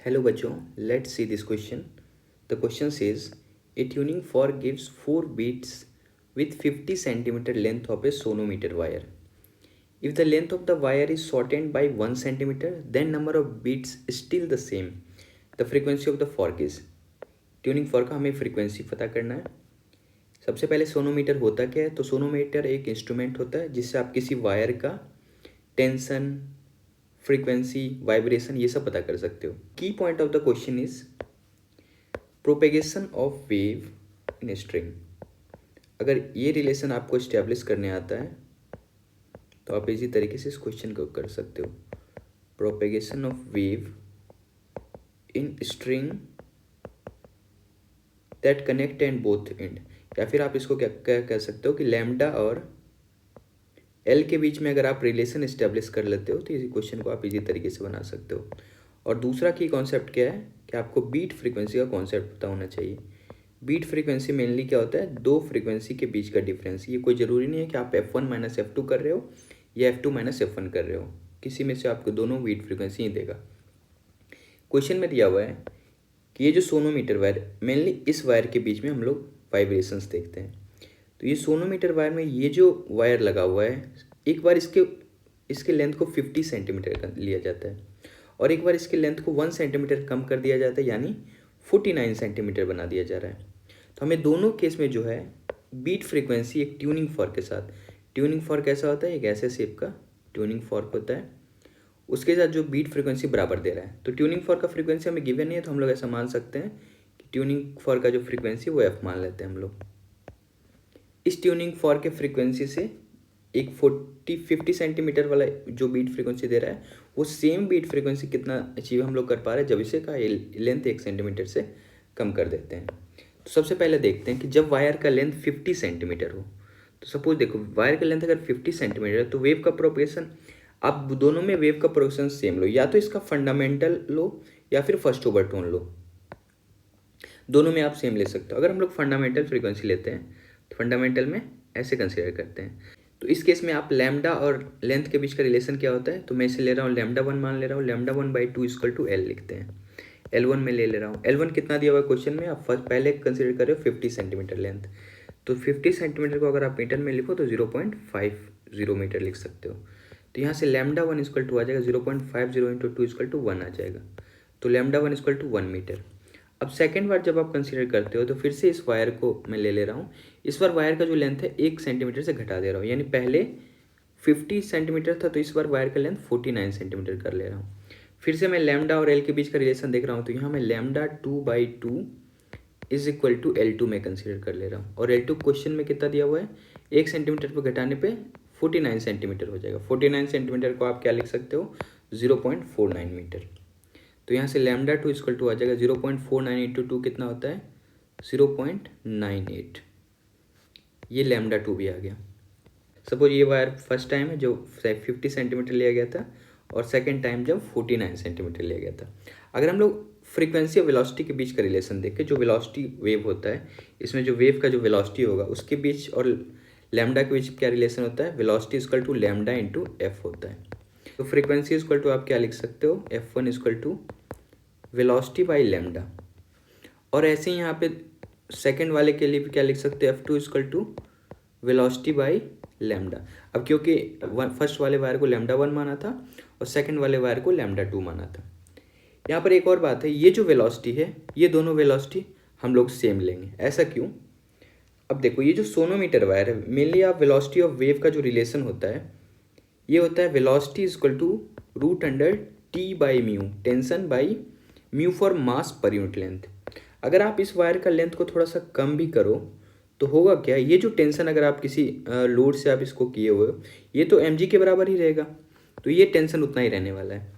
Hello बच्चों, let's see this question. The question says a tuning fork gives 4 beats with 50 centimeter length of a sonometer wire. If the length of the wire is shortened by 1 centimeter, then number of beats is still the same. The frequency of the fork is. Tuning fork का हमें frequency पता करना है. सबसे पहले sonometer होता क्या है? तो सोनोमीटर एक इंस्ट्रूमेंट होता है जिससे आप किसी वायर का टेंशन, फ्रीक्वेंसी, वाइब्रेशन ये सब पता कर सकते हो. की point of the question is propagation of wave in string. अगर ये रिलेशन आपको इस्टेब्लिश करने आता है तो आप इसी तरीके से इस क्वेश्चन को कर सकते हो. Propagation of wave in string that connect and both and. या फिर आप इसको क्या कह सकते हो कि लैम्डा और एल के बीच में अगर आप रिलेशन इस्टेब्लिश कर लेते हो तो इस क्वेश्चन को आप इजी तरीके से बना सकते हो. और दूसरा की कॉन्सेप्ट क्या है कि आपको बीट फ्रीक्वेंसी का कॉन्सेप्ट पता होना चाहिए. बीट फ्रीक्वेंसी मेनली क्या होता है? दो फ्रीक्वेंसी के बीच का डिफरेंस. ये कोई ज़रूरी नहीं है कि आप F1 माइनस F2 कर रहे हो या F2 माइनस F1 कर रहे हो. किसी में से आपको दोनों बीट फ्रीक्वेंसी ही देगा. क्वेश्चन में दिया हुआ है कि ये जो सोनोमीटर वायर, मेनली इस वायर के बीच में हम लोग वाइब्रेशंस देखते हैं. तो ये सोनोमीटर वायर में ये जो वायर लगा हुआ है, एक बार इसके लेंथ को 50 सेंटीमीटर लिया जाता है और एक बार इसके लेंथ को 1 सेंटीमीटर कम कर दिया जाता है, यानी 49 सेंटीमीटर बना दिया जा रहा है. तो हमें दोनों केस में जो है बीट फ्रीक्वेंसी एक ट्यूनिंग फॉर्क के साथ. ट्यूनिंग फॉर्क कैसा होता है? एक ऐसे शेप का ट्यूनिंग फॉर्क होता है, उसके साथ जो बीट फ्रीक्वेंसी बराबर दे रहा है. तो ट्यूनिंग फॉर्क का फ्रीक्वेंसी हमें गिवन नहीं है, तो हम लोग ऐसा मान सकते हैं कि ट्यूनिंग फॉर्क का जो फ्रीक्वेंसी वो एफ मान लेते हैं हम लोग. इस ट्यूनिंग फॉर्क के फ्रीक्वेंसी से एक 50 सेंटीमीटर वाला जो बीट फ्रीक्वेंसी दे रहा है वो सेम बीट फ्रीक्वेंसी कितना अचीव हम लोग कर पा रहे हैं जब इसे का लेंथ 1 सेंटीमीटर से कम कर देते हैं. तो सबसे पहले देखते हैं कि जब वायर का लेंथ 50 सेंटीमीटर हो, तो सपोज देखो वायर का लेंथ अगर 50 सेंटीमीटर है तो वेव का प्रोपेगेशन, आप दोनों में वेव का प्रोपेगेशन सेम लो, या तो इसका फंडामेंटल लो या फिर फर्स्ट ओवरटोन लो. दोनों में आप सेम ले सकते हो. अगर हम लोग फंडामेंटल फ्रीक्वेंसी लेते हैं तो फंडामेंटल में ऐसे कंसिडर करते हैं. तो इस केस में आप लैम्डा और लेंथ के बीच का रिलेशन क्या होता है? तो मैं इसे ले रहा हूँ λ1 मान ले रहा हूँ. λ1/2 = L लिखते हैं. L1 में ले रहा हूँ. L1 कितना दिया हुआ है क्वेश्चन में? आप फर्स्ट पहले कंसिडर कर रहे हो 50 सेंटीमीटर लेंथ. तो 50 सेंटीमीटर को अगर आप मीटर में लिखो तो 0.50 मीटर लिख सकते हो. तो यहाँ से λ1 आ जाएगा 0.50 × 2 = 1 आ जाएगा. तो λ1 = 1 मीटर. अब सेकेंड बार जब आप कंसीडर करते हो तो फिर से इस वायर को मैं ले रहा हूँ. इस बार वायर का जो लेंथ है 1 सेंटीमीटर से घटा दे रहा हूँ, यानी पहले 50 सेंटीमीटर था तो इस बार वायर का लेंथ 49 सेंटीमीटर कर ले रहा हूँ. फिर से मैं लैम्डा और एल के बीच का रिलेशन देख रहा हूँ, तो यहाँ मैं λ2/2 = L2 में कंसीडर कर ले रहा हूँ. और L2 क्वेश्चन में कितना दिया हुआ है? 1 सेंटीमीटर पर घटाने पे 49 सेंटीमीटर हो जाएगा. 49 सेंटीमीटर को आप क्या लिख सकते हो? 0.49 मीटर. तो यहाँ से λ2 = आ जाएगा 0.49 × 2 कितना होता है? 0.98. ये λ2 भी आ गया. सपोज ये वायर फर्स्ट टाइम है जो 50 सेंटीमीटर लिया गया था और सेकंड टाइम जब 49 सेंटीमीटर लिया गया था. अगर हम लोग फ्रीक्वेंसी और वेलोसिटी के बीच का रिलेशन देखें, जो वेलोसिटी वेव होता है, इसमें जो वेव का जो वेलोसिटी होगा उसके बीच और लैम्डा के बीच क्या रिलेशन होता है? वेलोसिटी = λ × f होता है. तो फ्रीक्वेंसी आप क्या लिख सकते हो? F1 = velocity by lambda. और ऐसे ही यहाँ पे सेकंड वाले के लिए भी क्या लिख सकते हो? F2 = velocity by lambda. अब क्योंकि फर्स्ट वाले वायर को λ1 माना था और सेकंड वाले वायर को λ2 माना था. यहाँ पर एक और बात है, ये जो वेलोसिटी है, ये दोनों वेलोसिटी हम लोग सेम लेंगे. ऐसा क्यों? अब देखो ये जो सोनोमीटर वायर है, मेनली आप वेलोसिटी ऑफ वेव का जो रिलेशन होता है ये होता है velocity = √T/μ, tension by mu for mass per unit length. अगर आप इस वायर का लेंथ को थोड़ा सा कम भी करो तो होगा क्या? ये जो टेंशन अगर आप किसी लोड से आप इसको किए हुए हो, ये तो mg के बराबर ही रहेगा, तो ये टेंशन उतना ही रहने वाला है.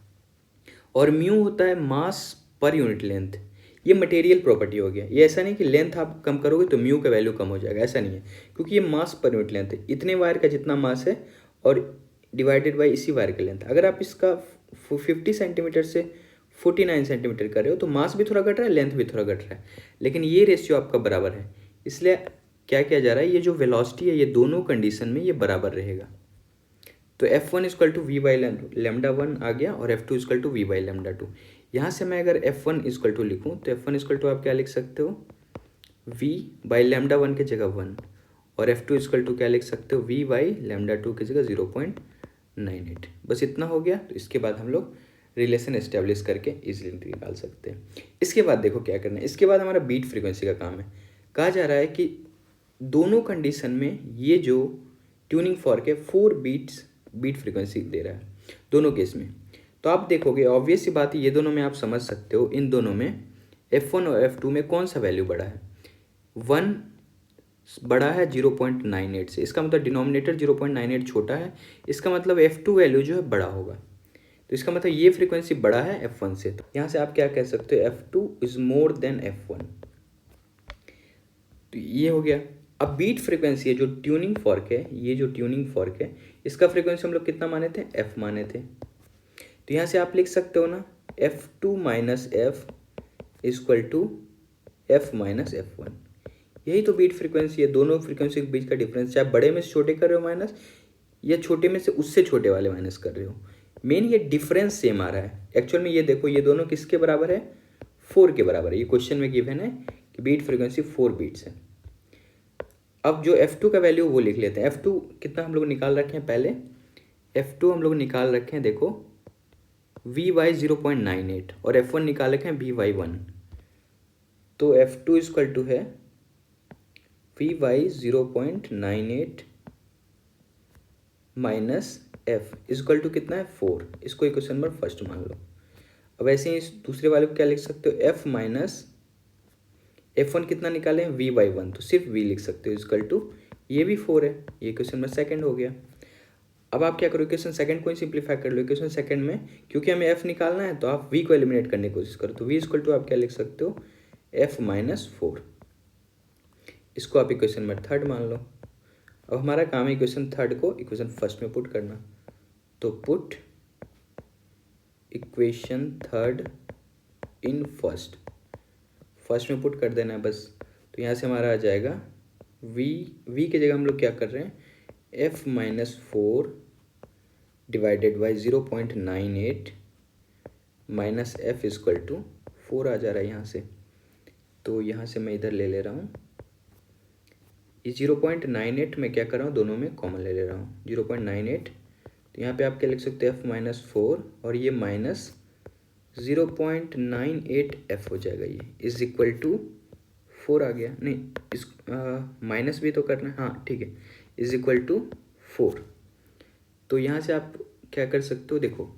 और म्यू होता है मास पर यूनिट लेंथ. ये मटेरियल प्रॉपर्टी हो गया. ये ऐसा नहीं कि लेंथ आप कम करोगे तो म्यू का वैल्यू कम हो जाएगा, ऐसा नहीं है, क्योंकि ये मास पर यूनिट लेंथ है. इतने वायर का जितना मास है और डिवाइडेड बाई इसी वायर का लेंथ. अगर आप इसका 50 सेंटीमीटर से 49 सेंटीमीटर कर रहे हो तो मास भी थोड़ा घट रहा है, लेंथ भी थोड़ा घट रहा है, लेकिन ये रेशियो आपका बराबर है. इसलिए क्या किया जा रहा है? ये जो वेलोसिटी है ये दोनों कंडीशन में ये बराबर रहेगा. तो F1 = v/λ1 आ गया और F2 = v/λ2. यहाँ से मैं अगर F1 इक्वल टू लिखूँ तो F1 इक्वल टू आप क्या लिख सकते हो, V बाई लैम्डा 1 की जगह 1, और F2 इक्वल टू क्या लिख सकते हो, V बाई लैम्डा 2 की जगह 0.98। बस इतना हो गया। तो इसके बाद हम लोग रिलेशन एस्टेब्लिश करके इजीली निकाल सकते हैं। इसके बाद देखो क्या करना है, इसके बाद हमारा बीट फ्रीक्वेंसी का काम है। कहा जा रहा है कि दोनों कंडीशन में ये जो ट्यूनिंग फॉर्क है 4 बीट फ्रीक्वेंसी दे रहा है दोनों केस में। तो आप देखोगे ऑब्वियस सी बात है, ये दोनों में आप समझ सकते हो इन दोनों में F1 और F2 में कौन सा वैल्यू बड़ा है। 1 बड़ा है 0.98 से, इसका मतलब डिनोमिनेटर 0.98 छोटा है, इसका मतलब F2 वैल्यू जो है बड़ा होगा। तो इसका मतलब ये फ्रीक्वेंसी बड़ा है F1 से। तो यहाँ से आप क्या कह सकते हो, F2 is more than F1। तो ये हो गया। अब बीट फ्रीक्वेंसी है जो ट्यूनिंग फॉर्क है, ये जो ट्यूनिंग फॉर्क है इसका फ्रीक्वेंसी हम लोग कितना माने थे, F माने थे। तो यहाँ से आप लिख सकते हो ना F2 minus F equal to F minus F1। यही तो बीट फ्रीक्वेंसी है, दोनों फ्रीक्वेंसी के बीच का डिफरेंस, चाहे बड़े में से छोटे कर रहे हो माइनस या छोटे में से उससे छोटे वाले माइनस कर रहे हो, मेन ये डिफरेंस सेम आ रहा है। एक्चुअल में ये देखो ये दोनों किसके बराबर है, 4 के बराबर है। ये क्वेश्चन में गिवन है कि बीट फ्रीक्वेंसी 4 बीट्स है। अब जो F2 का वैल्यू वो लिख लेते हैं। F2 कितना हम लोग निकाल रखे हैं, पहले F2 हम लोग निकाल रखे हैं, देखो V बाई 0.98 और F1 निकाल रखे हैं V बाई 1। तो F2 इक्वल टू है V by 0.98 minus F equal to कितना है 4। इसको इक्वेशन नंबर फर्स्ट मान लो। अब ऐसे ही इस दूसरे वाले को क्या लिख सकते हो, F माइनस F1 कितना निकाले हैं, V बाई 1, तो सिर्फ V लिख सकते हो इक्वल टू, ये भी 4 है। ये इक्वेशन नंबर सेकंड हो गया। अब आप क्या करो, इक्वेशन सेकंड को ही सिंप्लीफाई कर लो। इक्वेशन सेकंड में क्योंकि हमें F निकालना है तो आप V को एलिमिनेट करने की कोशिश करो। तो V इक्वल टू आप क्या लिख सकते हो, F माइनस 4। इसको आप इक्वेशन नंबर थर्ड मान लो। अब हमारा काम है इक्वेशन थर्ड को इक्वेशन फर्स्ट में पुट करना। तो put equation third in first में पुट कर देना है बस। तो यहाँ से हमारा आ जाएगा V की जगह हम लोग क्या कर रहे हैं, F minus 4 divided by 0.98 minus F equal to 4 आ जा रहा है यहाँ से। तो यहाँ से मैं इधर ले ले रहा हूँ, इस 0.98 में क्या कर रहा हूँ, दोनों में कॉमन ले ले रहा हूँ 0.98। तो यहाँ पे आप क्या लिख सकते हैं, F माइनस 4 और ये माइनस 0.98 F हो जाएगा। ये इज इक्वल टू 4 आ गया, नहीं इस माइनस भी तो करना है, हाँ ठीक है, इज इक्वल टू 4। तो यहाँ से आप क्या कर सकते हो, देखो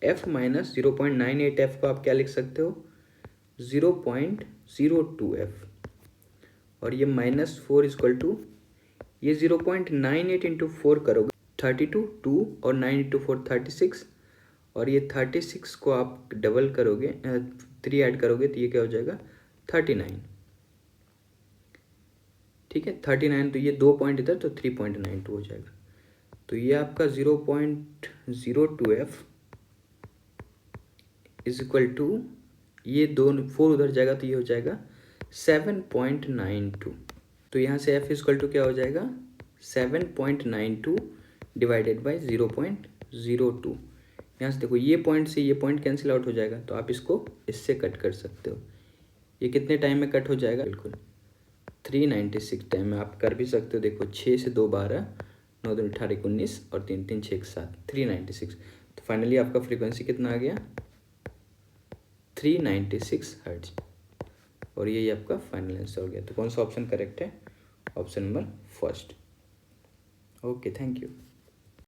F माइनस 0.98 F को आप क्या लिख सकते हो, 0.02 F, और ये माइनस 4 इक्वल टू ये 0.98 इंटू 4 करोगे 32, 2 और 9 इंटू 4 36, और ये 36 को आप डबल करोगे 3 ऐड करोगे तो ये क्या हो जाएगा 39। ठीक है 39, तो ये 2 पॉइंट इधर तो 3.92 हो जाएगा। तो ये आपका 0.02 F इज इक्वल टू ये 4 उधर जाएगा तो ये हो जाएगा 7.92। तो यहाँ से F इक्वल टू क्या हो जाएगा 7.92 डिवाइडेड बाई 0.02। यहाँ से देखो ये पॉइंट से ये पॉइंट कैंसिल आउट हो जाएगा, तो आप इसको इससे कट कर सकते हो। ये कितने टाइम में कट हो जाएगा, बिल्कुल 396 टाइम में आप कर भी सकते हो। देखो 6 से 2 12, 9 2 18 19 और 3 3 6 7 396। तो फाइनली आपका फ्रीक्वेंसी कितना आ गया 396 हर्ट्ज, और यही आपका फाइनल आंसर हो गया। तो कौन सा ऑप्शन करेक्ट है, option number first. Okay thank you.